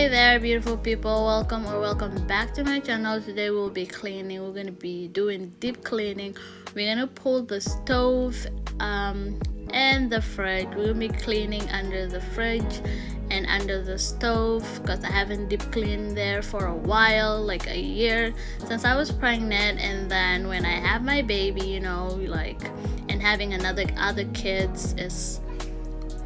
Hey there, beautiful people. Welcome back to my channel. Today we'll be cleaning. We're gonna be doing deep cleaning. We're gonna pull the stove and the fridge. We'll be cleaning under the fridge and under the stove because I haven't deep cleaned there for a while, like a year since I was pregnant. And then when I have my baby, you know, like, and having other kids is,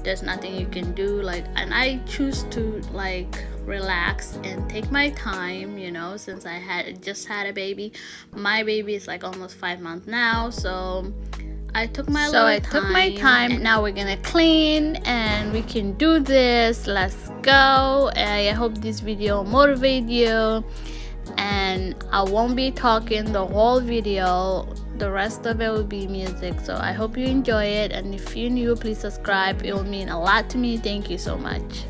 there's nothing you can do, like, and I choose to like relax and take my time, you know, since I just had a baby. My baby is like almost 5 months now, so I took my time. Now we're gonna clean and we can do this. Let's go. I hope this video motivate you, and I won't be talking the whole video. The rest of it will be music, so I hope you enjoy it. And if you're new, please subscribe. It will mean a lot to me. Thank you so much.